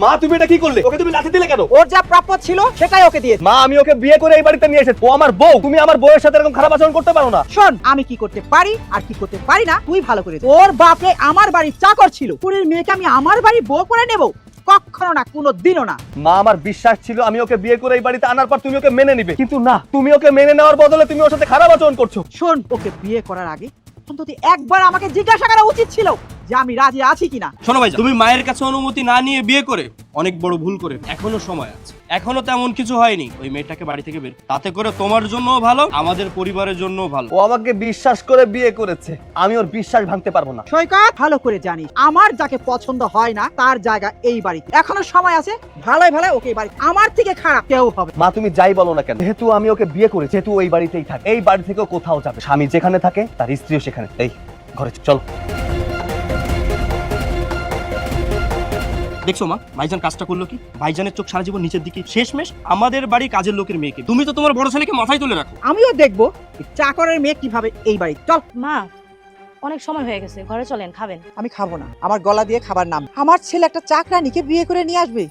মা তুমি এটা কি করলে? ওকে তুমি লাথি দিলে কেন? ওর যা প্রাপ্য ছিল সেটাই ওকে দিয়ে। মা আমি ওকে বিয়ে করে এই বাড়িতে নিয়ে এসেছি, ও আমার বউ। তুমি আমার বউয়ের সাথে এরকম খারাপ আচরণ করতে পারো না। শোন, আমি কি করতে পারি আর কি করতে পারি না তুই ভালো করে। ওর বাপে আমার বাড়ির চাকর ছিল, পুরীর মেয়েকে আমি আমার বাড়ি বউ করে নেব? কখনো না, কোনোদিনও না। মা আমার বিশ্বাস ছিল আমি ওকে বিয়ে করে এই বাড়িতে আনার পর তুমি ওকে মেনে নিবে, কিন্তু না, তুমি ওকে মেনে নেওয়ার বদলে তুমি ওর সাথে খারাপ আচরণ করছো। শোন, ওকে বিয়ে করার আগে অন্তত একবার আমাকে জিজ্ঞাসা করা উচিত ছিল যে আমি রাজি আছি কিনা। শোনো ভাই, তুমি মায়ের কাছে অনুমতি না নিয়ে বিয়ে করে অনেক বড় ভুল করে। এখনো সময় আছে, এখনো তেমন কিছু হয়নি। ওই মেয়েটাকে বাড়ি থেকে বের, তাতে করে তোমার জন্যও ভালো, আমাদের পরিবারের জন্যও ভালো। ও আমাকে বিশ্বাস করে বিয়ে করেছে, আমি ওর বিশ্বাস ভাঙতে পারবো না। সৈকত, ভালো করে জানিস আমার যাকে পছন্দ হয় না তার জায়গা এই বাড়িতে। এখনো সময় আছে, ভালোই ভালো ওকে এই বাড়ি। আমার থেকে খারাপ কেউ হবে। মা তুমি যাই বলো না কেন, যেহেতু আমি ওকে বিয়ে করেছি, যেহেতু ওই বাড়িতেই থাকে, এই বাড়ি থেকেও কোথাও যাবে। স্বামী যেখানে থাকে তার স্ত্রীও সেখানে। এই ঘরে চলো। দেখছো মা, ভাইজান কাজটা করলো কি? ভাইজানের চোখ সারা জীবন নিচের দিকে, শেষমেশ আমাদের বাড়ি কাজের লোকের মেয়েকে। তুমি তো তোমার বড় ছেলেকে মাথায় তুলে রাখো। আমিও দেখবো চাকরের মেয়ে কিভাবে এই বাড়ি। চল। মা, অনেক সময় হয়ে গেছে, ঘরে চলেন, খাবেন। আমি খাবো না, আমার গলা দিয়ে খাবার নাম। আমার ছেলে একটা চাকরানিকে বিয়ে করে নিয়ে আসবে,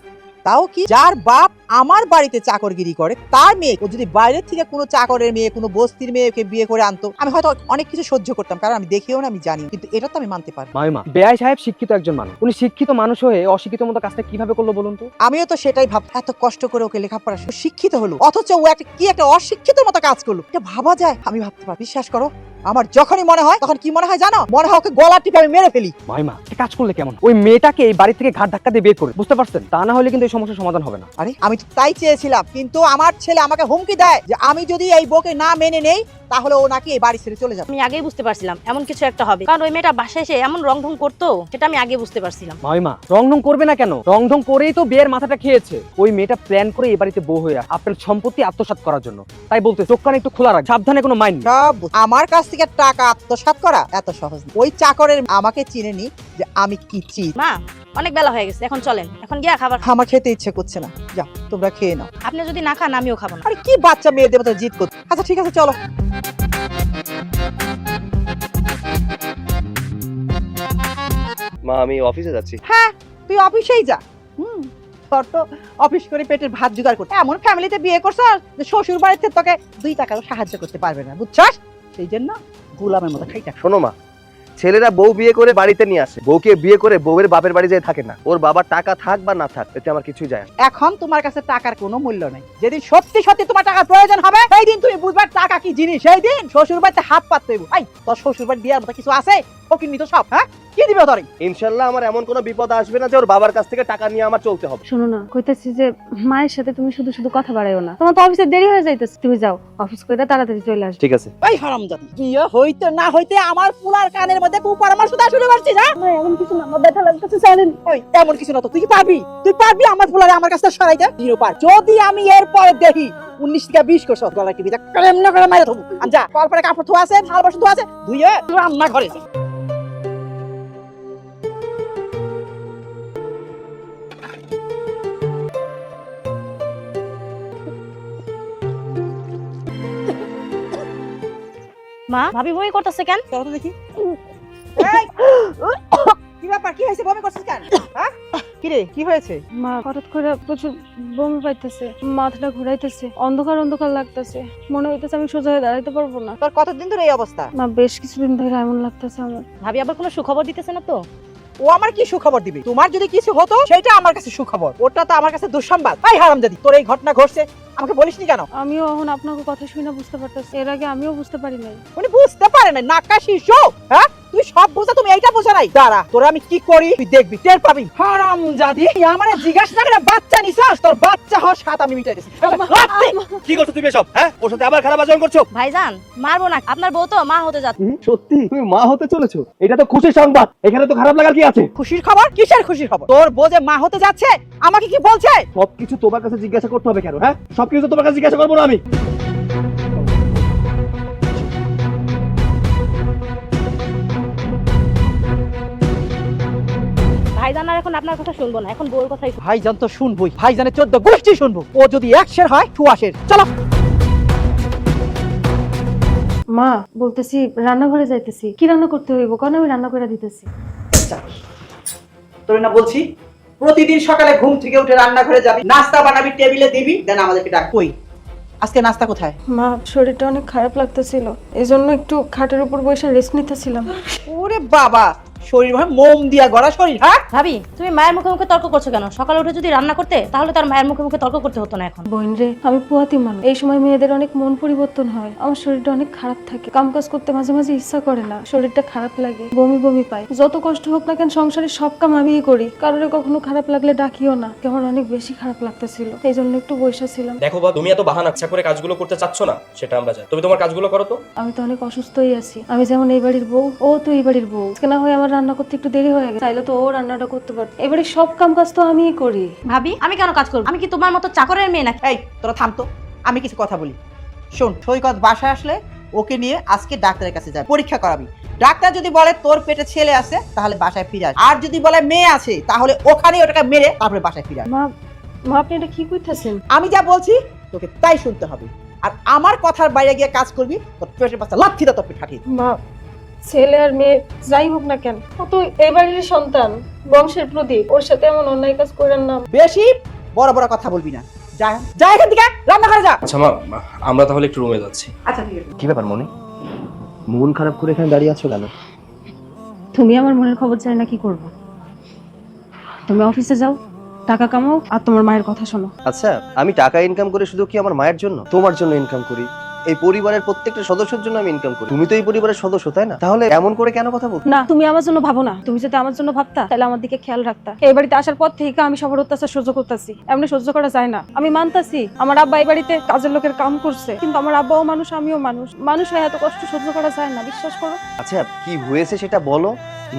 তাও কি যার বাপ আমার বাড়িতে চাকরগিরি করে তার মেয়ে। ও যদি বাইরের থেকে কোনো চাকরের মেয়ে, কোনো বস্তির মেয়েকে বিয়ে করে আনতো, আমি হয়তো অনেক কিছু সহ্য করতাম, কারণ আমি দেখিও না, আমি জানি। কিন্তু এটা তো আমি মানতে পারি। মাইমা, বেআই সাহেব শিক্ষিত একজন মানুষ, উনি শিক্ষিত মানুষ হয়ে অশিক্ষিত মতো কাজটা কিভাবে করলো বলুন তো? আমিও তো সেটাই ভাব, এত কষ্ট করে ওকে লেখাপড়া শিক্ষিত হলো, অথচ ও একটা অশিক্ষিত মতো কাজ করলো। এটা ভাবা যায়? আমি ভাবতে পারি। বিশ্বাস করো, আমার যখনই মনে হয়, তখন কি মনে হয় জানো? মনে হয় ওকে গলা টিপে আমি মেরে ফেলি। মাইমা, একটা কাজ করলে কেমন? ওই মেয়েটাকে এই বাড়ি থেকে ঘাট ধাক্কা দিয়ে বের করে, বুঝতে পারছেন? তা না হলে কিন্তু এই সমস্যার সমাধান হবে না। আরে আমি তো তাই চেয়েছিলাম, কিন্তু আমার ছেলে আমাকে হুমকি দেয় যে আমি যদি এই বউকে না মেনে নেই তাহলে ও নাকি এই বাড়ি ছেড়ে চলে যাবে। আমি আগেই বুঝতে পারছিলাম এমন কিছু একটা হবে, কারণ ওই মেয়েটা বাসায় এসে এমন রংঢং করতো, সেটা আমি আগে বুঝতে পারছিলাম। মাইমা, রংঢং করবে না কেন? রংঢং করেই তো বিয়ের মাথাটা খেয়েছে। ওই মেয়েটা প্ল্যান করে এই বাড়িতে বউ হয়ে আপনার সম্পত্তি আত্মসাৎ করার জন্য। তাই বলতে চোখ কান একটু খোলা রাখ, সাবধানে কোনো মাইন্ড। সব আমার কাছ থেকে টাকা আত্মসাৎ করা এত সহজ না। ওই চাকরের আমাকে চিনে নি যে আমি কি চিজ। মা, অনেক বেলা হয়ে গেছে, এখন চলেন, এখন গিয়া খাবার। আমার খেতে ইচ্ছে করছে না, যাও তোমরা খেয়ে নাও। আপনি যদি না খান আমিও খাবো না। আরে কি বাচ্চা মেয়েদের মতো জিদ করছে। আচ্ছা ঠিক আছে, চলো। মা আমি অফিসে যাচ্ছি। হ্যাঁ, তুই অফিসেই যা। তোর তো অফিস করে পেটের ভাত জোগাড় করতে। এমন ফ্যামিলিতে বিয়ে করছ যে শ্বশুর বাড়িতে তোকে 2 টাকাও সাহায্য করতে পারবে না, বুঝছস? সেই জন্য গোলামের মতো খাইটা। শোনো মা, ছেলেরা বউ বিয়ে করে বাড়িতে নিয়ে আসে, বউকে বিয়ে করে বউয়ের বাপের বাড়ি যেয়ে থাকে না। ওর বাবার টাকা থাক বা না থাক, এতে আমার কিছুই যায় না। এখন তোমার কাছে টাকার কোনো মূল্য নেই। যেদিন সত্যি সত্যি তোমার টাকার প্রয়োজন হবে, সেই দিন তুমি বুঝবা টাকা কি জিনিস। সেই দিন শ্বশুর বাড়িতে হাত পাততে হইব। এই তোর শ্বশুর বাড়ি দেওয়ার মতো কিছু আছে? ফকিন্নি তো সব। হ্যাঁ, কি দিবে তোরে? ইনশাআল্লাহ আমার এমন কোনো বিপদ আসবে না যে ওর বাবার কাছ থেকে টাকা নিয়ে আমার চলতে হবে। শোনো না, কইতেছি যে মায়ের সাথে তুমি শুধু শুধু কথা বাড়াইও না। তোমার তো অফিসে দেরি হয়ে যাইতেছে, তুমি যাও অফিস করে তাড়াতাড়ি চলে আসবে। ঠিক আছে। এই হারামজাদি, বিয়ে হইতে না হইতে আমার পুলার কানের মধ্যে কুপরামর্শ দেওয়া শুরু করছিস। হ্যাঁ, না এমন কিছু না, আমার ব্যথা লাগতেছে, জানেন? ওই এমন কিছু না তো। তুই পারবি, তুই পারবি আমার ফুলারে আমার কাছে সরাইতে? নিরুপার। যদি আমি এরপরে দেখি 19 থেকে 20 কোষ গলা টিভি দেখ কেমন করে মাইরা থবু। যা, কলপারে কাপড় ধোয়া আছে, থাল বাসন ধোয়া আছে, ধুইয়ে রান্না ঘরে যা। মা, ভাবি বমি করতেছে কেন? চলো তো দেখি। এই, কি ব্যাপার? কি হয়েছে? বমি করছিস কেন? হ্যাঁ, কি রে, কি হয়েছে? মা হঠাৎ করে প্রচুর বমি পাইতেছে, মাথাটা ঘুরাইতেছে, অন্ধকার অন্ধকার লাগতেছে, মনে হইতেছে আমি সোজা হয়ে দাঁড়াইতে পারবো না। তোর কতদিন ধরে এই অবস্থা? মা, বেশ কিছুদিন ধরে এমন লাগতেছে আমার। ভাবি আবার কোনো সুখবর দিতেছে না তো? ও আমার কি সুখবর দিবে? তোমার যদি কিছু হতো সেটা আমার কাছে সুখবর, ওটা তো আমার কাছে দুঃসংবাদ। এই হারামজাদি, তোর এই ঘটনা ঘটছে আমাকে বলিসনি কেন? আমিও এখন আপনাকে কথা শুনে বুঝতে পারতেছি, এর আগে আমিও বুঝতে পারি নাই। উনি বুঝতে পারে না, নাকা শিশু। হ্যাঁ, তুই সব বুঝা, তুমি এইটা বুঝা নাই। দাঁড়া, তোরা আমি কি করি তুই দেখবি, টের পাবি। হারামজাদি, আমারে জিজ্ঞাসা না করে বাচ্চা নিছাস? তোর বাচ্চা হওয়ার সাথ আমি মিটাই দিছি। কি করছো তুমি এসব? হ্যাঁ, ওর সাথে আবার খারাপ আচরণ করছো? ভাইজান, মারবো না, আপনার বউ তো মা হতে যাচ্ছে। সত্যি তুমি মা হতে চলেছো? এটা তো খুশির সংবাদ, এখানে তো খারাপ লাগার কি আছে? খুশির খবর? কিসের খুশির খবর? তোর বউ যে মা হতে যাচ্ছে আমাকে কি বলছে? সবকিছু তোমার কাছে জিজ্ঞাসা করতে হবে কেন? হ্যাঁ, সবকিছু তোমার কাছে জিজ্ঞাসা করবো না আমি? ভাইজান আর এখন আপনার কথা শুনবো না, এখন বউর কথাই শুনবো। ভাইজান তো শুনবই, ভাইজানের 14 গোষ্ঠী শুনবো। ও যদি 1 হয় 2 চলো। মা, বলতেছি রান্নাঘরে যাইতেছি, কি রান্না করতে হইব কারণ আমি রান্না করে দিতেছি। তোরে না বলছি প্রতিদিন সকালে ঘুম থেকে উঠে রান্নাঘরে যাবি, নাস্তা বানাবি, টেবিলে দিবি, দেন আমাদেরকে ডাক। কই আজকে নাস্তা কোথায়? মা শরীরটা অনেক খারাপ লাগতেছিল, এই জন্য একটু খাটের উপর বসে রেস্ট নিতেছিলাম। ওরে বাবা, শরীর মানে মোম দিয়া গড়া শরীর। হ্যাঁ ভাবি তুমি মায়ের মুখে মুখে তর্ক করছো কেন? সকালে উঠে যদি রান্না করতে তাহলে তার মায়ের মুখে মুখে তর্ক করতে হতো না এখন। বোন রে, আমি পুয়াতি মানুষ, এই সময় মেয়েদের অনেক মন পরিবর্তন হয়। আমার শরীরটা অনেক খারাপ থাকে, কাম কাজ করতে মাঝে মাঝে ইচ্ছা করে না, শরীরটা খারাপ লাগে, বমি বমি পাই। যত কষ্ট হোক না কেন সংসারের সব কাম আমিই করি, কারোর কখনো খারাপ লাগলে ডাকিও না। আমার অনেক বেশি খারাপ লাগতেছিল, এই জন্য একটু বসে ছিলাম। দেখো বা তুমি এত বাহানা ইচ্ছা করে কাজগুলো করতে চাচ্ছ না, সেটা আমরা জানি। তুমি তোমার কাজগুলো করো তো। আমি তো অনেক অসুস্থই আছি, আমি যেমন এই বাড়ির বউ, ও তো এই বাড়ির বউ। আজকে না হয় আমার রান্না করতে একটু দেরি হয়ে গেছে, চাইলে তো ও রান্নাটা করতে পারত। এবারে সব কাম কাজ তো আমিই করি। ভাবি আমি কেন কাজ করবো? আমি কি তোমার মতো চাকরের মেয়ে নাকি? এই তোরা থামতো, আমি কিছু কথা বলি। শোন, সৈকত বাসায় আসলে ওকে নিয়ে আজকে ডাক্তারের কাছে যাবে, পরীক্ষা করাবি। ডাক্তার যদি বলে তোর পেটে ছেলে আছে তাহলে বাসায় ফিরে আস, আর যদি বলে মেয়ে আছে তাহলে ওখানে ওটাকে মেরে তারপরে বাসায় ফিরে আস। মা মা আপনি এটা কি কইতেছেন? আমি যা বলছি তোকে তাই শুনতে হবে, আর আমার কথার বাইরে গিয়ে কাজ করবি তোর পেটের বাচ্চা লাথি দা তোর পেট ফাটিয়ে। মা ছেলে আর মেয়ে যাই হোক না কেন, ও তো এই বাড়ির সন্তান, বংশের প্রদীপ, ওর সাথে এমন অন্যায় কাজ করেন না। বেশি বড় বড় কথা বলবি না, যা যা এখান থেকে, রান্না করে যা। আচ্ছা মা, আমরা তাহলে একটু রুমে যাচ্ছি। আচ্ছা ঠিক আছে। কি ব্যাপার মনি, মন খারাপ করে এখানে দাঁড়িয়ে আছো কেন? তুমি আমার মনের খবর চাই না, কি করবো? তুমি অফিসে যাও, টাকা কামাও, আর তোমার মায়ের কথা শোনো। আচ্ছা, আমি টাকা ইনকাম করে শুধু কি আমার মায়ের জন্য? তোমার জন্য ইনকাম করি, এই পরিবারের প্রত্যেকটা সদস্যের জন্য আমি ইনকাম করি। তুমি তো এই পরিবারের সদস্য, তাই না? তাহলে এমন করে কেন কথা বলছো? না, তুমি আমার জন্য ভাবো না। তুমি যদি আমার জন্য ভাবতা তাহলে আমার দিকে খেয়াল রাখতা। এই বাড়িতে আসার পর থেকে আমি সবার অত্যাচার সহ্য করতেছি, এমনি সহ্য করা যায় না। আমি মানতাছি আমার আব্বা এই বাড়িতে কাজের লোকের কাম করছে, কিন্তু আমার আব্বাও মানুষ, আমিও মানুষ। মানুষ হয়ে এত কষ্ট সহ্য করা যায় না, বিশ্বাস করো। আচ্ছা, কি হয়েছে সেটা বলো,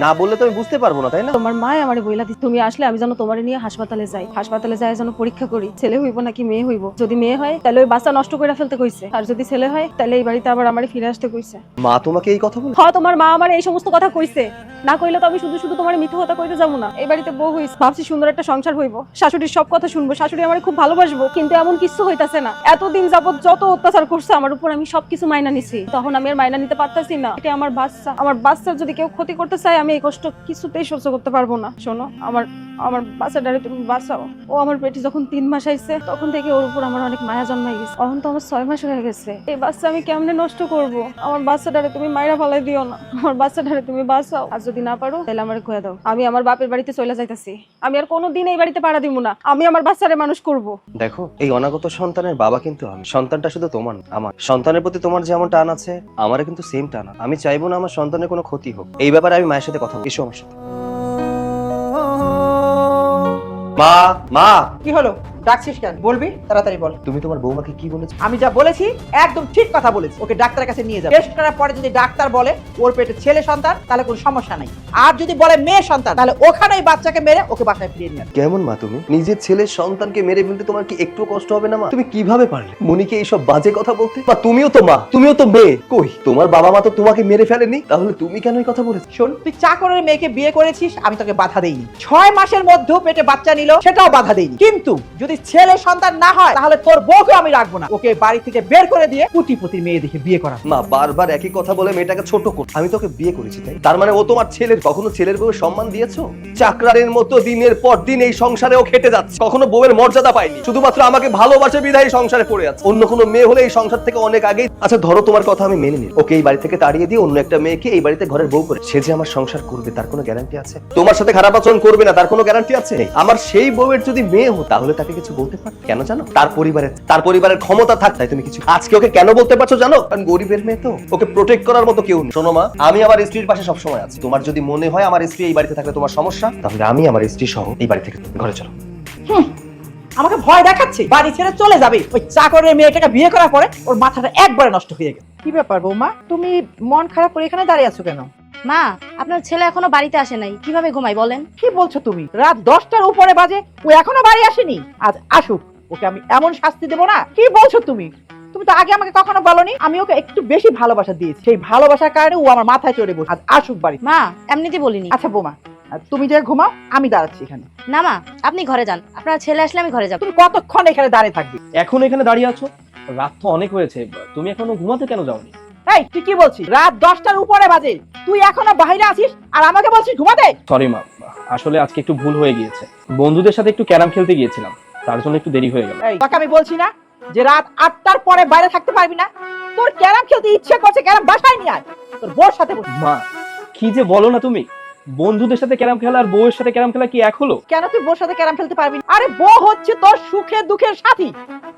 না বললে তো আমি বুঝতে পারবো না, তাই না? তোমার মায় আমারে বইলা দিচ্ছে, তুমি আসলে আমি যেন তোমার নিয়ে হাসপাতালে যাই, হাসপাতালে যাই যেন পরীক্ষা করি, ছেলে হইব নাকি মেয়ে হইব। যদি মেয়ে হয় তাহলে ওই বাচ্চা নষ্ট করে ফেলতে কইছে, আর যদি ছেলে হয় তাহলে এই বাড়িতে আবার আমারে ফিরে আসতে কইছে। মা তোমাকে এই কথা বলে? হয় তোমার মা আমার এই সমস্ত কথা কইছে, না কইলে তো আমি শুধু শুধু তোমার মিথ্যা কথা কইতে যাবো না। এই বাড়িতে বউ হইছে, ভাবছি সুন্দর একটা সংসার হইব, শাশুড়ির সব কথা শুনবো, শাশুড়ি আমারে খুব ভালোবাসবো, কিন্তু এমন কিছু হইতাছে না। এতদিন যাবত যত অত্যাচার করছে আমার উপর আমি সবকিছু মাইনা নিছি, তখন আমি আর মাইনা নিতে পারতাছি না। এটা আমার বাচ্চা, আমার বাচ্চার যদি কেউ ক্ষতি করতে চায় আমি এই কষ্ট কিছুতেই সহ্য করতে পারবো না। শোনো, আমার আমার বাচ্চাটারে তুমি বাঁচাও। ও আমার পেটে যখন 3 মাস আইছে তখন থেকে ওর উপর আমার অনেক মায়া জন্মাই গেছে, এখন তো আমার 6 মাস হয়ে গেছে। এই বাচ্চা আমি কেমনে নষ্ট করব? আমার বাচ্চাটারে তুমি মাইরা ফালাই দিও না, আমার বাচ্চাটারে তুমি বাঁচাও। আর যদি না পারো তাহলে আমারে কয়ে দাও, আমি আমার বাপের বাড়িতে চলে যাইতাছি। আমি আর কোনোদিন এই বাড়িতে পাড়া দিব না, আমি আমার বাচ্চারে মানুষ করব। দেখো, এই অনাগত সন্তানের বাবা কিন্তু আমি। সন্তানটা শুধু তোমার না, আমার। সন্তানের প্রতি তোমার যেমন টান আছে আমারও কিন্তু সেম টান আছে। আমি চাইবো না আমার সন্তানের কোনো ক্ষতি হোক। এই ব্যাপারে আমি মায়ের সাথে কথা বলবো। এসো আমার সাথে। মা, মা, কি হলো, ডাকছিস কেন? বলবি, তাড়াতাড়ি বল। তুমি তোমার বৌমাকে কি বলেছো? আমি যা বলেছি একদম ঠিক কথা বলেছি। ওকে ডাক্তারের কাছে নিয়ে যাবে, টেস্ট করার পরে যদি ডাক্তার বলে ওর পেটে ছেলে সন্তান তাহলে কোনো সমস্যা নাই, আর যদি বলে মেয়ে সন্তান তাহলে ওখানেই বাচ্চাকে মেরে ওকে বাসায় ফিরিয়ে নিয়ে আসবে। কেমন মা তুমি? নিজের ছেলের সন্তানকে মেরে ফেলতে তোমার কি একটু কষ্ট হবে না মা? তুমি কিভাবে পারলে মনিকে এইসব বাজে কথা বলতে? মা, তুমিও তো মা, তুমিও তো মেয়ে। কই তোমার বাবা মা তো তোমাকে মেরে ফেলেনি, তাহলে তুমি কেন এই কথা বলেছো? শোন, তুই চাকরের মেয়েকে বিয়ে করেছিস, আমি তোকে বাধা দেইনি। 6 মাসের মধ্যেও পেটে বাচ্চা নিল, সেটাও বাধা দেইনি। কিন্তু যদি ছেলে সন্তান না হয় তাহলে তোর বউকে আমি রাখবো না, ওকে বাড়ি থেকে বের করে দিয়ে কুটিপতি মেয়ে দেখে বিয়ে করা। মা, বারবার একই কথা বলে মেয়েটাকে ছোট কর। আমি তোকে বিয়ে করেছি, তাই তার মানে ও তোমার ছেলের? কখনো ছেলের বউয়ের সম্মান দিয়েছো? চাকরারের মতো দিনের পর দিন এই সংসারে ও খেটে যাচ্ছে, কখনো বউয়ের মর্যাদা পায়নি, শুধুমাত্র আমাকে ভালোবাসে বিধায় সংসারে পড়ে আছে। অন্য কোনো মেয়ে হলে এই সংসার থেকে অনেক আগেই। আচ্ছা ধরো তোমার কথা আমি মেনে নিই, ওকে এই বাড়ি থেকে তাড়িয়ে দিয়ে অন্য একটা মেয়েকে এই বাড়িতে ঘরের বউ করে, সে যে আমার সংসার করবে তার কোনো গ্যারান্টি আছে? তোমার সাথে খারাপ আচরণ করবে না তার কোনো গ্যারান্টি আছে? আমার সেই বউয়ের যদি মেয়ে হতো তাহলে তাকে কিছু বলতে পারত। কেন জানো? তার পরিবারের ক্ষমতা থাক, তাই তুমি কিছু। আজকে ওকে কেন বলতে পারছো জানো? কারণ গরিবের মেয়ে তো, ওকে প্রোটেক্ট করার মতো কেউ নেই। শোনো মা, আমি আমার স্ত্রীর পাশে সবসময় আছি। তোমার যদি মনে হয় আমার স্ত্রী এই বাড়িতে থাকলে তোমার সমস্যা, তাহলে আমি আমার স্ত্রী সহ এই বাড়ি থেকে ঘরে চলো। আমাকে ভয় দেখাচ্ছে, বাড়ি ছেড়ে চলে যাবে। ওই চাকরের মেয়েটাকে বিয়ে করার পরে ওর মাথাটা একবারে নষ্ট হয়ে গেছে। কি ব্যাপার বৌমা, তুমি মন খারাপ করে এখানে দাঁড়িয়ে আছো কেন? মা আপনার ছেলে এখনো বাড়িতে আসে নাই, কিভাবে ঘুমাই বলেন? কি বলছো তুমি? রাত 10টার উপরে বাজে, ও এখনো বাড়ি আসেনি। আজ আসুক, ওকে আমি এমন শাস্তি দেবো না। কি বলছো তুমি? তুমি তো আগে আমাকে কখনো বলনি। আমি ওকে একটু বেশি ভালোবাসা দিয়েছি, সেই ভালোবাসার কারণে ও আমার মাথায় চড়ে বসে। আজ আসুক বাড়ি। মা এমনিতে বলিনি। আচ্ছা বৌমা, তুমি যে ঘুমাও, আমি দাঁড়াচ্ছি এখানে। না মা, আপনি ঘরে যান, আপনার ছেলে আসলে আমি ঘরে যাব। তুমি কতক্ষণ এখানে দাঁড়িয়ে থাকবে? এখন এখানে দাঁড়িয়ে আছো? রাত তো অনেক হয়েছে, তুমি এখনো ঘুমাতে কেন যাওনি? এই তুই কি বলছিস? রাত 10টার উপরে বাজে, তুই এখনো বাইরে আছিস আর আমাকে বলছিস ঘুমাতে? সরি মা, আসলে আজকে একটু ভুল হয়ে গিয়েছে। বন্ধুদের সাথে একটু ক্যারাম খেলতে গিয়েছিলাম, তার জন্য একটু দেরি হয়ে গেল। এই তোকে আমি বলছি না যে রাত 8টার পরে বাইরে থাকতে পারবি না? তোর ক্যারাম খেলতে ইচ্ছে করছে, ক্যারাম বাসায় নিয়ে আয়, তোর বউর সাথে বস। মা, কি যে বলো না তুমি! বন্ধুদের সাথে ক্যারাম খেলা আর বউয়ের সাথে ক্যারাম খেলা কি এক হলো? কেন তুই বউর সাথে ক্যারাম খেলতে পারবি না? আরে বউ হচ্ছে তোর সুখে দুঃখের সাথী।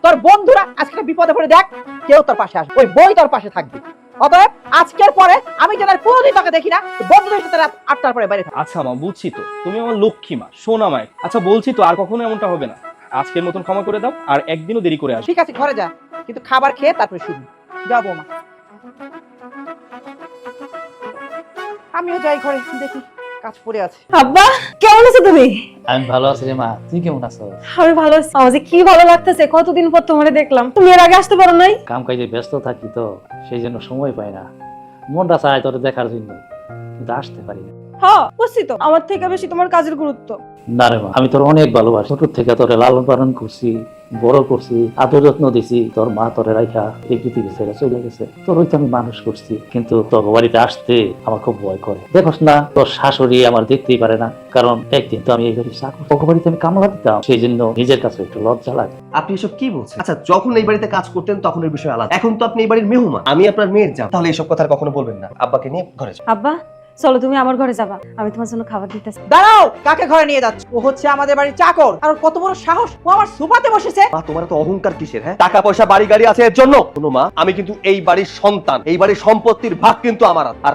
তোর বন্ধুরা আজকে বিপদে পড়ে দেখ, কেউ তোর পাশে আসবে, ওই বই তোর পাশে থাকবে। অতএব আজকের পরে আমি যেন আর কোনোদিন তোকে দেখি না বন্ধুদের সাথে রাত 8টার পরে বাইরে থাক। আচ্ছা মা, বুঝছি তো, তুমি আমার লক্ষ্মী মা, সোনা মায়ের। আচ্ছা বলছি তো, আর কখনো এমনটা হবে না। আজকের মতন ক্ষমা করে দাও, আর একদিনও দেরি করে আসবে। ঠিক আছে, ঘরে যা, কিন্তু খাবার খেয়ে তারপরে শুবি। যাও বৌমা। আমিও যাই ঘরে, দেখি কাজ পড়ে আছে। আব্বা কেমন আছো তুমি? আমি ভালো আছি রে মা, তুই কেমন আছো? আমি ভালো আছি। আমার যে কি ভালো লাগতেছে, কতদিন পর তোমারে দেখলাম। তুমি এর আগে আসতে পারো নাই? কাম কাজে ব্যস্ত থাকি তো, সেই জন্য সময় পাই না। মনটা চায় তোরে দেখার জন্য, কিন্তু আসতে পারি না। হ্যাঁ বুঝছি তো, আমার থেকে বেশি তোমার কাজের গুরুত্ব। না রে মা, আমি তোর অনেক ভালোবাসি। ছোট থেকে তোরে লালন পালন করছি, বড় করছি, আদর যত্ন দিছি। তোর মা তোরে রাইখা এই পৃথিবী ছেড়ে চলে গেছে, তোর ওই তো আমি মানুষ করছি। কিন্তু তোর বাড়িতে আসতে আমার খুব ভয় করে। দেখোস না, তোর শাশুড়ি আমার দেখতেই পারে না, কারণ একদিন তো আমি এই বাড়ির চাকর, তোর বাড়িতে আমি কামলা দিতাম, সেই জন্য নিজের কাছে একটু লজ্জা লাগে। আপনি এসব কি বলছেন? আচ্ছা, যখন এই বাড়িতে কাজ করতেন তখন এর বিষয় আলাদা, এখন তো আপনি এই বাড়ির মেহমান, আমি আপনার মেয়ের জান, তাহলে এসব কথা আর কখনো বলবেন না। আব্বাকে নিয়ে ঘরে যান। আব্বা চলো তুমি আমার ঘরে যাবা, আমি তোমার জন্য খাবার দিতেছি। দাঁড়াও, কাকে ঘরে নিয়ে যাচ্ছ? ও হচ্ছে আমাদের বাড়ির চাকর, আর ওর কত বড় সাহস, ও আমার সোফাতে বসেছে। মা, তোমার তো অহংকার কিসের? হ্যাঁ, টাকা পয়সা বাড়ি গাড়ি আছে এর জন্য? শোনো মা, আমি কিন্তু এই বাড়ির সন্তান, এই বাড়ির সম্পত্তির ভাগ কিন্তু আমার। আর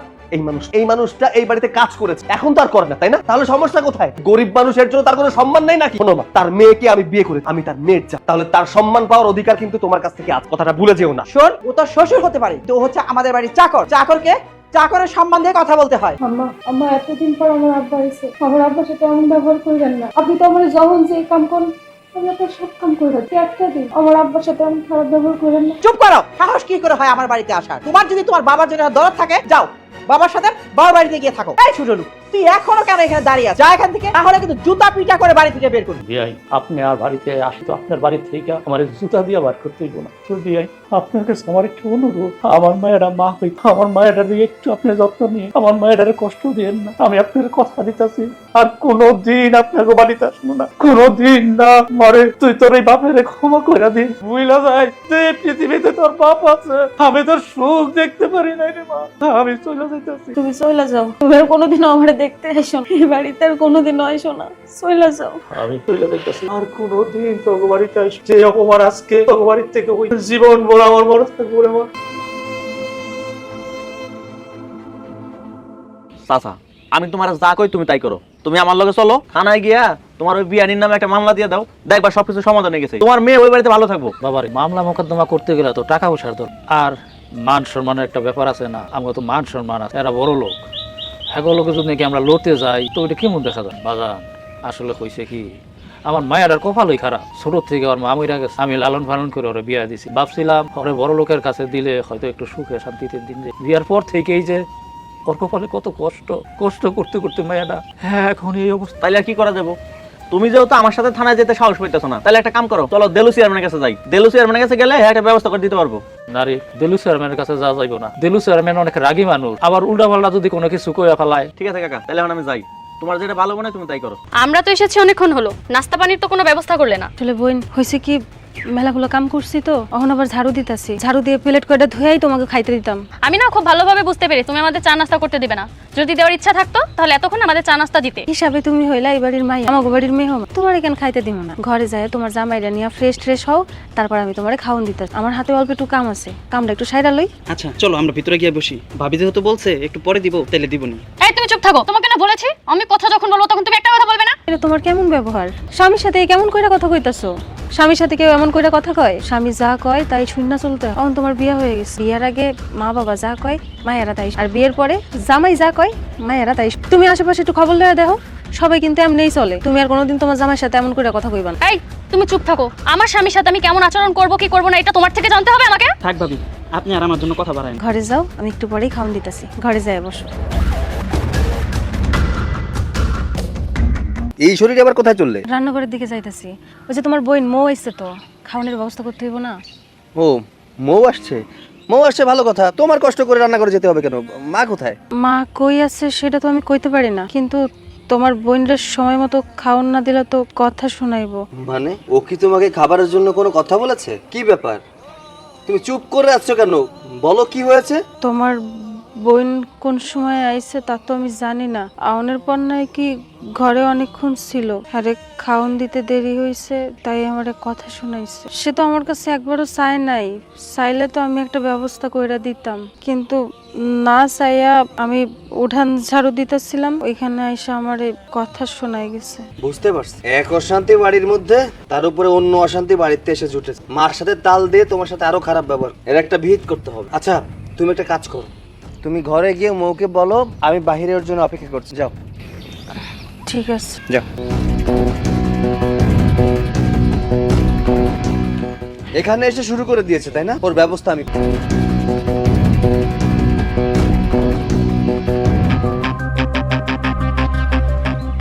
এই মানুষটা এই বাড়িতে কাজ করেছে, এখন তো আর করে না, তাই না? তাহলে সমস্যা কোথায়? গরিব মানুষের জন্য তার কোনো সম্মান নেই নাকি? শোনো মা, তার মেয়েকে আমি বিয়ে করেছি, আমি তার মেয়ের যা, তাহলে তার সম্মান পাওয়ার অধিকার কিন্তু তোমার কাছ থেকে আছে, কথাটা ভুলে যেও না। শোন, ও তোর শ্বশুর হতে পারে, তো ও হচ্ছে আমাদের বাড়ির চাকর। চাকরকে চাকরের সম্মান দিয়ে কথা বলতে হয়। আম্মা এতদিন পর আমার আব্বা এসে, আমার আব্বার সাথে এমন ব্যবহার করবেন না। আপনি তো আমার যখন যে কাম করেন আমি আপনার সব কাম করে রাখি, একটা দিন আমার আব্বার সাথে এমন খারাপ ব্যবহার করেন না। চুপ করো, সাহস কি করে হয় আমার বাড়িতে আসার? তোমার যদি তোমার বাবার জন্য দরদ থাকে, যাও বাবার সাথে বাবার বাড়িতে গিয়ে থাকো। এই ছোটলু, তুই এখনো কেন এখানে দাঁড়িয়ে আছিস? যা এখান থেকে, তাহলে কিন্তু জুতা পিটা করে বাড়ি থেকে বের করবি। বিয়াই, আপনি আর বাড়িতে আসি তো, আপনার বাড়ি থেকে আমার জুতা দিয়ে বার করতে হইব না তো। বিয়াই, আপনার কাছে আমার একটু অনুরোধ, আমার মায়েরা মা হইত, আমার মায়েরা দিয়ে একটু আপনি যত্ন নিয়ে আমার মায়েরারে কষ্ট দিয়েন না। আমি আপনার কথা দিতেছি, আর কোনোদিন আপনাকে বাড়িতে আসবো না, কোনোদিন না। মরে তুই তোর এই বাপের ক্ষমা করে দিস, বুঝলা যায় যে পৃথিবীতে তোর বাপ আছে, আমি তোর সুখ দেখতে পারি নাই রে মা, আমি চলে যাইতেছি। তুমি চলে যাও, তুমি আর কোনোদিনও আমার দেখতে এসো না, এই বাড়িতে আর কোনোদিনও এসো না, চলে যাও। আমি চলে যাইতেছি, আর কোনোদিন তোর বাড়িতে আসি যে অপমান আজকে তোর বাড়ির থেকে ওই জীবন বড় আমার মনে থাকবো রে মা। চাচা, আমি তোমার যা কই তুমি তাই করো। তুমি আমার লগে চলো, থানায় গিয়া তোমার ওই বিয়ানির নামে একটা মামলা দিয়ে দাও, দেখবা সবকিছু সমাধান হয়ে গেছে, তোমার মেয়ে ওই বাড়িতে ভালো থাকবো। বাবারে, মামলা মোকদ্দমা করতে গেলে তো টাকা পয়সার দরকার, আর মান সম্মানের একটা ব্যাপার আছে না? আমার তো মান সম্মান আছে, এরা বড় লোক, এগুলোকে যদি নাকি আমরা লড়তে যাই তো ওইটা কেমন দেখা যায়? বাজান, আসলে হয়েছে কি, আমার মায়ের আর কপালই খারাপ। ছোট থেকে আমার মা মইরা গেছে, আমি লালন পালন করে ওরা বিয়া দিছি। ভাবছিলাম ওরে বড় লোকের কাছে দিলে হয়তো একটু সুখে শান্তিতে দিন যায়। বিয়ার পর থেকেই যে ওর কপালে কত কষ্ট, কষ্ট করতে করতে মায়েরা হ্যাঁ এখন এই অবস্থা। তাইলে আর কি করা যাবো? তুমি যেহেতু আমার সাথে থানায় যেতে সাহস পাইতেছো না, তাহলে একটা কাম করো, চলো দেলু চেয়ারম্যানের কাছে যাই। দেলু চেয়ারম্যানের কাছে গেলে একটা ব্যবস্থা করে দিতে পারবো। নারী, দেলু চেয়ারম্যানের কাছে যাওয়া যাইব না। দেলু চেয়ারম্যান অনেক রাগী মানুষ, আবার উল্টা পাল্টা যদি কোনো কিছু কইয়া ফেলায়। ঠিক আছে কাকা, তাহলে এখন আমি যাই, তোমার যেটা ভালো মনে হয় তুমি তাই করো। আমরা তো এসেছি অনেকক্ষণ হলো, নাস্তা পানির তো কোনো ব্যবস্থা করলে না। আসলে বোন হয়েছে কি, মেলাগুলো কাম করছি তো, এখন আবার ঝাড়ু দিতেছি, ঝাড়ু দিয়ে প্লেট কয়টা ধুয়েই তোমাকে খাইতে দিতাম। আমি না খুব ভালোভাবে বুঝতে পেরে তুমি আমাদের চা নাস্তা করতে দিবে না। যদি দেওয়ার ইচ্ছা থাকতো তাহলে এতক্ষণ আমাদের চা নাস্তা দিতে। হিসাবে তুমি হইলা এই বাড়ির মাই, আমাকে বাড়ির মেয়ে হও, তোমার কেন খাইতে দিব না? ঘরে যায় তোমার জামাইরা নিয়ে ফ্রেশ হও, তারপর আমি তোমারে খাওয়ান দিতে। আমার হাতে অল্প একটু কাম আছে, কামটা একটু সাইডা লই। আচ্ছা চলো আমরা ভিতরে গিয়ে বসি, ভাবি যেহেতু বলছে একটু পরে দিব, তাহলে দিব না। এই তুমি চুপ থাকো, তোমাকে না বলেছি আমি কথা যখন বলবো তখন তুমি একটা কথা বলবে না। এটা তোমার কেমন ব্যবহার? স্বামীর সাথে কেমন কইরা কথা কইতাছো? স্বামীর সাথে কেউ এমন কইরা কথা কয়? স্বামী যা কয় তাই শুননা চলতে। এখন তোমার বিয়ে হয়ে গেছে, বিয়ের আগে মা বাবা যা কয় মায়েরা তাই, আর বিয়ের পরে জামাই যা কয় মায়েরা তাই। তুমি আশেপাশে একটু খবর লয়ে দেখো, সবাই কিন্তু এমনিই চলে। তুমি আর কোনোদিন তোমার জামাইয়ের সাথে এমন কইরা কথা কইবা না। এই তুমি চুপ থাকো, আমার স্বামীর সাথে আমি কেমন আচরণ করবো কি করবো না এটা তোমার থেকে জানতে হবে আমাকে। থাক ভাবি, আপনি আর আমার জন্য কথা বাড়ায় না। ঘরে যাও, আমি একটু পরেই খাওয়ান দিতেছি, ঘরে যাই বসো। এই শরীরে আবার কোথায় চললে? রান্নাঘরের দিকে যাইতেছি, ওই যে তোমার বোন মৌ আইছে তো, খাওয়ানোর ব্যবস্থা করতে হইব না? ও, মৌ আসছে? মৌ আসছে ভালো কথা, তোমার কষ্ট করে রান্না করে যেতে হবে কেন? মা কোথায়? মা কই আছে সেটা তো আমি কইতে পারি না, কিন্তু তোমার বোনদের সময় মতো খাওন না দিলে তো কথা শোনাইবো। মানে ও কি তোমাকে খাবারের জন্য কোনো কথা বলেছে? কি ব্যাপার, তুমি চুপ করে আছো কেন? বলো কি হয়েছে? তোমার বোন কোন সময় আইছে তা তো আমি জানি না। আউনের পর নাই কি ঘরে অনেকক্ষণ ছিল, আরে খাওন দিতে দেরি হয়েছে তাই আমারে কথা শোনাইছে। সে তো আমার কাছে একবারও চায় নাই, চাইলে তো আমি একটা ব্যবস্থা কইরা দিতাম, কিন্তু না চাইয়া আমি উঠান ঝাড়ু দিতেছিলাম, ওইখানে আইসা আমারে কথা শোনাই গেছে। বুঝতে পারছি, এক অশান্তি বাড়ির মধ্যে তার উপরে অন্য অশান্তি বাড়িতে এসে জুটেছে। মার সাথে তাল দিয়ে তোমার সাথে আরো খারাপ ব্যবহার, এর একটা ভিত করতে হবে। আচ্ছা তুমি একটা কাজ করো, তুমি ঘরে গিয়ে মৌকে বলো আমি বাহিরে ওর জন্য অপেক্ষা করছি, যাও। ঠিক আছে, যাও। এখানে এসে শুরু করে দিয়েছে তাই না? ওর ব্যবস্থা আমি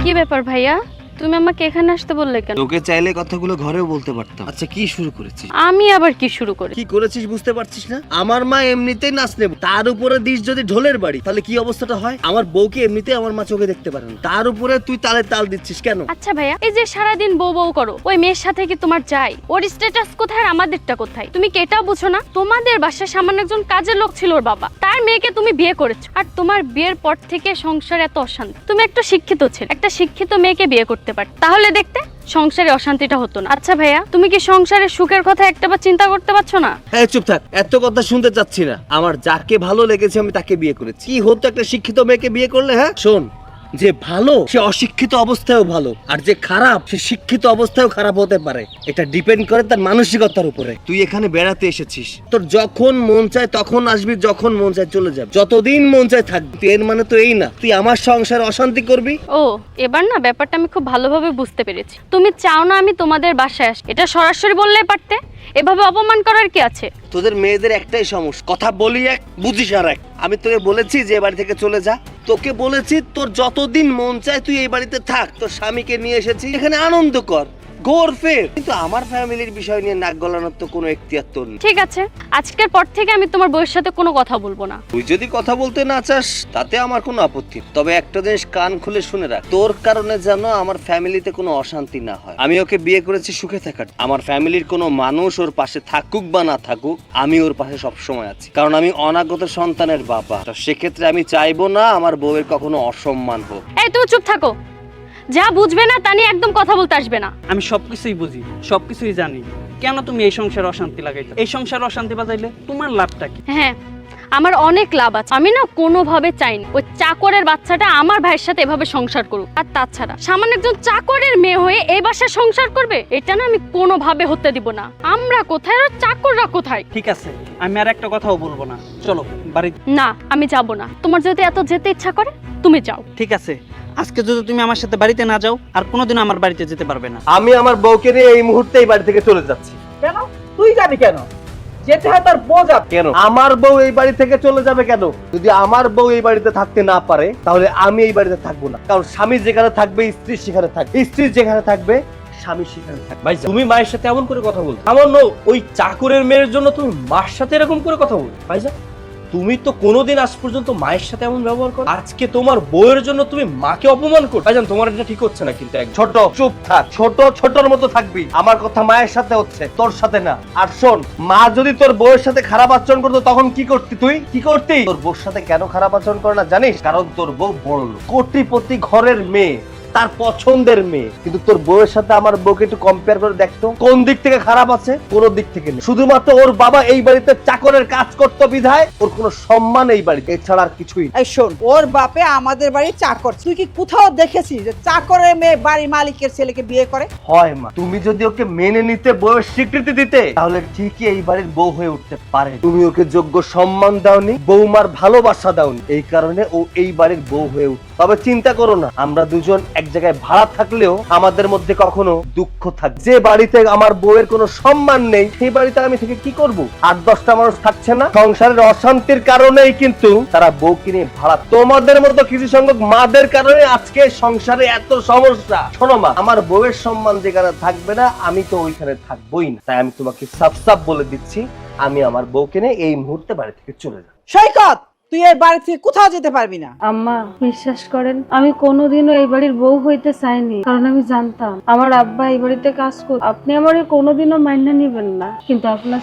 কি ব্যাপার ভাইয়া, তুমি আমাকে এখানে আসতে বললে কেন? তোকে চাইলে কথাগুলো ঘরেও বলতে পারতাম। আচ্ছা কি শুরু করেছিস? আমি আবার কি শুরু করি? কি করেছিস বুঝতে পারছিস না? আমার মা এমনিতেই নাচ নেব, তার উপরে দিস যদি ঢোলের বাড়ি, তাহলে কি অবস্থাটা হয়? আমার বউকে এমনিতেই আমার মা চোখে দেখতে পারে না, তার উপরে তুই তালে তাল দিচ্ছিস কেন? আচ্ছা ভাইয়া, এই যে সারাদিন বউ বউ করো, ওই মেয়ের সাথে কি তোমার যায়? ওর স্ট্যাটাস কোথায় আর আমাদেরটা কোথায়? তুমি কি এটাও বুঝো না? তোমাদের বাসায় সামান্য একজন কাজের লোক ছিল ওর বাবা, তার মেয়েকে তুমি বিয়ে করেছো, আর তোমার বিয়ের পর থেকে সংসার এত অশান্তি। তুমি একটা শিক্ষিত ছেলে, একটা শিক্ষিত মেয়েকে বিয়ে করতে পারতে, তাহলে দেখতে সংসারে অশান্তিটা হতো না। আচ্ছা ভাইয়া, তুমি কি সংসারের সুখের কথা একটাবার চিন্তা করতে পারছো না? হ্যাঁ চুপ থাক, এত কথা শুনতে চাচ্ছি না। আমার যাকে ভালো লেগেছে আমি তাকে বিয়ে করেছি। কি হতো একটা শিক্ষিত মেয়েকে বিয়ে করলে? হ্যাঁ শোন, যে ভালো সে অশিক্ষিত অবস্থায়ও ভালো, আর যে খারাপ সে শিক্ষিত অবস্থায়ও খারাপ হতে পারে। এটা ডিপেন্ড করে তার মানসিকতার উপরে। তুই এখানে বেড়াতে এসেছিস, তোর যখন মন চায় তখন আসবি, যখন মন চায় চলে যাবি, যতদিন মন চায় থাকবি। এর মানে তো এই না তুই আমার সংসারে অশান্তি করবি। ও, এবার না ব্যাপারটা আমি খুব ভালোভাবে বুঝতে পেরেছি। তুমি চাও না আমি তোমাদের বাসায় আসি, এটা সরাসরি বললেই পারতে, এভাবে অপমান করার কি আছে? তোদের মেয়েদের একটাই সমস্যা, কথা বলি এক বুঝিস আর এক। আমি তোকে বলেছি যে এ বাড়ি থেকে চলে যা, তোকে বলেছি তোর যতদিন মন চায় তুই এই বাড়িতে থাক, তোর স্বামীকে নিয়ে এসেছি এখানে আনন্দ কর, ঘোর ফের, কিন্তু আমার ফ্যামিলির বিষয় নিয়ে নাক গলানোর তো কোনো এখতিয়ার তোর নেই। ঠিক আছে, আজকের পর থেকে আমি তোমার বউয়ের সাথে কোনো কথা বলবো না। তুই যদি কথা বলতে না চাস তাতে আমার কোনো আপত্তি, তবে একটা জিনিস কান খুলে শুনে রাখ, তোর কারণে যেন আমার ফ্যামিলিতে কোনো অশান্তি না হয়। আমি ওকে বিয়ে করেছি সুখে থাকার, আমার ফ্যামিলির কোনো মানুষ ওর পাশে থাকুক বা না থাকুক, আমি ওর পাশে সবসময় আছি, কারণ আমি অনাগত সন্তানের বাবা। তো সেক্ষেত্রে আমি চাইবো না আমার বউয়ের কখনো অসম্মান হোক। এই তুমি চুপ থাকো, যা বুঝবে না তা নিয়ে একদম কথা বলতে আসবে না। আমি সবকিছুই বুঝি, সবকিছুই জানি। কেন তুমি এই সংসারে অশান্তি লাগাইছো? এই সংসারে অশান্তি বাজাইলে তোমার লাভটা কি? হ্যাঁ, আমার অনেক লাভ আছে। আমি না কোনোভাবে চাই না ওই চাকরের বাচ্চাটা আমার ভাইয়ের সাথে এভাবে সংসার করুক। আর তাছাড়া সামান্য একজন চাকরের মেয়ে হয়ে এই বাসায় সংসার করবে, এটা না আমি কোনোভাবে হতে দিব না। আমরা কোথায় আর চাকররা কোথায়? ঠিক আছে, আমি আর একটা কথাও বলবো না, চলো বাড়ি। না, আমি যাব না। তোমার যদি এত যেতে ইচ্ছা করে তুমি যাও। ঠিক আছে, আজকে যদি তুমি আমার সাথে বাড়িতে না যাও আর কোনোদিন আমার বাড়িতে যেতে পারবে না। আমি আমার বউকে নিয়ে এই মুহূর্তে এই বাড়ি থেকে চলে যাচ্ছি। কেন তুই যাবি কেন? যেতে হয় তার বউ যাবে। কেন আমার বউ এই বাড়ি থেকে চলে যাবে কেন? যদি আমার বউ এই বাড়িতে থাকতে না পারে তাহলে আমি এই বাড়িতে থাকবো না, কারণ স্বামী যেখানে থাকবে স্ত্রী সেখানে থাকবে, স্ত্রী যেখানে থাকবে স্বামী সেখানে থাকবে। ভাই তুমি মায়ের সাথে এমন করে কথা বলছো? সামান্য ওই চাকরের মেয়ের জন্য তুমি মার সাথে এরকম করে কথা বলছো? ভাইজান তুমি তো কোনোদিন আজ পর্যন্ত মায়ের সাথে এমন ব্যবহার করো, আজকে তোমার বউয়ের জন্য তুমি মাকে অপমান করো। ভাইজান তোমার এটা ঠিক হচ্ছে না কিন্তু। এক ছোট চুপ থাক, ছোট ছোটর মতো থাকবি। আমার কথা মায়ের সাথে হচ্ছে, তোর সাথে না। আর শোন, মা যদি তোর বউয়ের সাথে খারাপ আচরণ করতো তখন কি করতি? তুই কি করতি? তোর বউর সাথে কেন খারাপ আচরণ করে না জানিস? কারণ তোর বউ বড় লোক, কোটিপতি ঘরের মেয়ে, তার পছন্দের মেয়ে। কিন্তু তোর বউয়ের সাথে আমার বউকে একটু কম্পেয়ার করে দেখতো, কোন দিক থেকে খারাপ আছে? কোন দিক থেকে নেই। শুধুমাত্র ওর বাবা এই বাড়িতে চাকরের কাজ করতো বিধায় ওর কোনো সম্মান এই বাড়িতে, এছাড়া আর কিছুই না। এই শোন, ওর বাপে আমাদের বাড়ির চাকর, তুই কি কোথাও দেখেছিস যে চাকরের মেয়ে বাড়ি মালিকের ছেলেকে বিয়ে করে? হয় মা, তুমি যদি ওকে মেনে নিতে, বউয়ের স্বীকৃতি দিতে, তাহলে ঠিকই এই বাড়ির বউ হয়ে উঠতে পারে। তুমি ওকে যোগ্য সম্মান দাওনি, বৌমার ভালোবাসা দাওনি, এই কারণে ও এই বাড়ির বউ হয়ে উঠতে তবে চিন্তা করো না, আমরা দুজন এক জায়গায় ভাড়া থাকলেও আমাদের মধ্যে কখনো দুঃখ থাকবে। যে বাড়িতে আমার বউয়ের কোনো সম্মান নেই সেই বাড়িতে আমি থেকে কি করব? 8-10টা মানুষ থাকছে না, সংসারের অশান্তির কারণেই কিন্তু তারা বউ কিনে ভাড়া। তোমাদের মতো কিছু সংখ্যক মাদের কারণে আজকে সংসারে এত সমস্যা। শোনো মা, আমার বউয়ের সম্মান যেখানে থাকবে না আমি তো ওইখানে থাকবোই না। তাই আমি তোমাকে সাফ সাফ বলে দিচ্ছি, আমি আমার বউকে নিয়ে এই মুহূর্তে বাড়ি থেকে চলে যাব। সৈকত, তুই এই বাড়ি থেকে কোথাও যেতে পারবি না। আম্মা বিশ্বাস করেন, আমি কোনোদিনও এই বাড়ির বউ হইতে চাইনি, কারণ আমি জানতাম আমার আব্বা এই বাড়িতে কাজ করে। আপনি আমার কোনোদিনও মাইনা নিবেন না, কিন্তু আপনার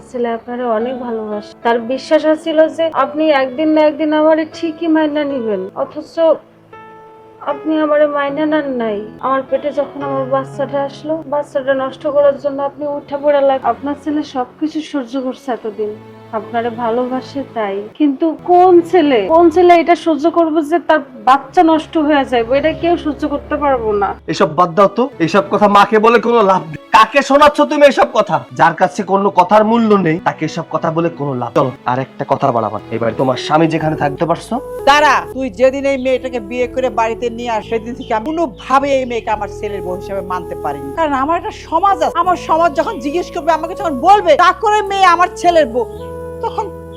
ছেলে আপনারা অনেক ভালোবাসে। তার বিশ্বাস ছিল যে আপনি একদিন না একদিন আমারে ঠিকই মাইনা নিবেন, অথচ আপনি আমারে মাইনা নেন নাই। আমার পেটে যখন আমার বাচ্চাটা আসলো, বাচ্চাটা নষ্ট করার জন্য আপনি উঠে পড়ে লাগ। আপনার ছেলে সবকিছু সহ্য করছে এতদিন, আপনারে ভালোবাসে তাই। কিন্তু কোন ছেলে এটা সহ্য করবে যে তার বাচ্চা নষ্ট হয়ে যাবে? এটা কেউ সহ্য করতে পারবো না। এসব বাদ দাও তো, এসব কথা মাকে বলে কোনো লাভ নেই। কাকে শোনাচ্ছ তুমি এসব কথা? যার কাছে কোনো কথার মূল্য নেই তাকে এসব কথা বলে কোনো লাভ। চলো আর একটা কথা বাড়াবার, এবার তোমার স্বামী যেখানে থাকতে পারছো। দাঁড়া, তুই যেদিন এই মেয়েটাকে বিয়ে করে বাড়িতে নিয়ে আস, সেদিন থেকে আমি কোনোভাবে এই মেয়েকে আমার ছেলের বউ হিসেবে মানতে পারিনি। কারণ আমার একটা সমাজ আছে, আমার সমাজ যখন জিজ্ঞেস করবে, আমাকে যখন বলবে চাকরের মেয়ে আমার ছেলের বউ,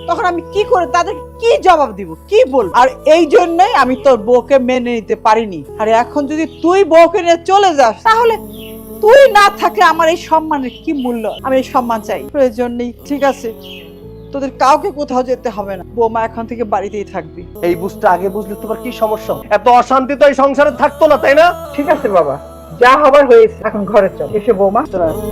তখন আমি কি করে তাদের কি জবাব দিব, কি বলবো? আর এই জন্যই আমি তোর বউকে মেনে নিতে পারিনি। আর এখন যদি তুই বউকে নিয়ে চলে যাস, তাহলে তুই না থাকলে আমার এই সম্মানের কি মূল্য? আমি এই সম্মান চাই, প্রয়োজন নেই। ঠিক আছে, তোদের কাউকে কোথাও যেতে হবে না, বৌমা এখন থেকে বাড়িতেই থাকবি। এই বুঝতে আগে বুঝলে তোমার কি সমস্যা? এত অশান্তি তো এই সংসারে থাকতো না, তাই না? ঠিক আছে বাবা, যা হবার হয়েছে, এখন ঘরে চল। এসে বৌমা চলে আসবে।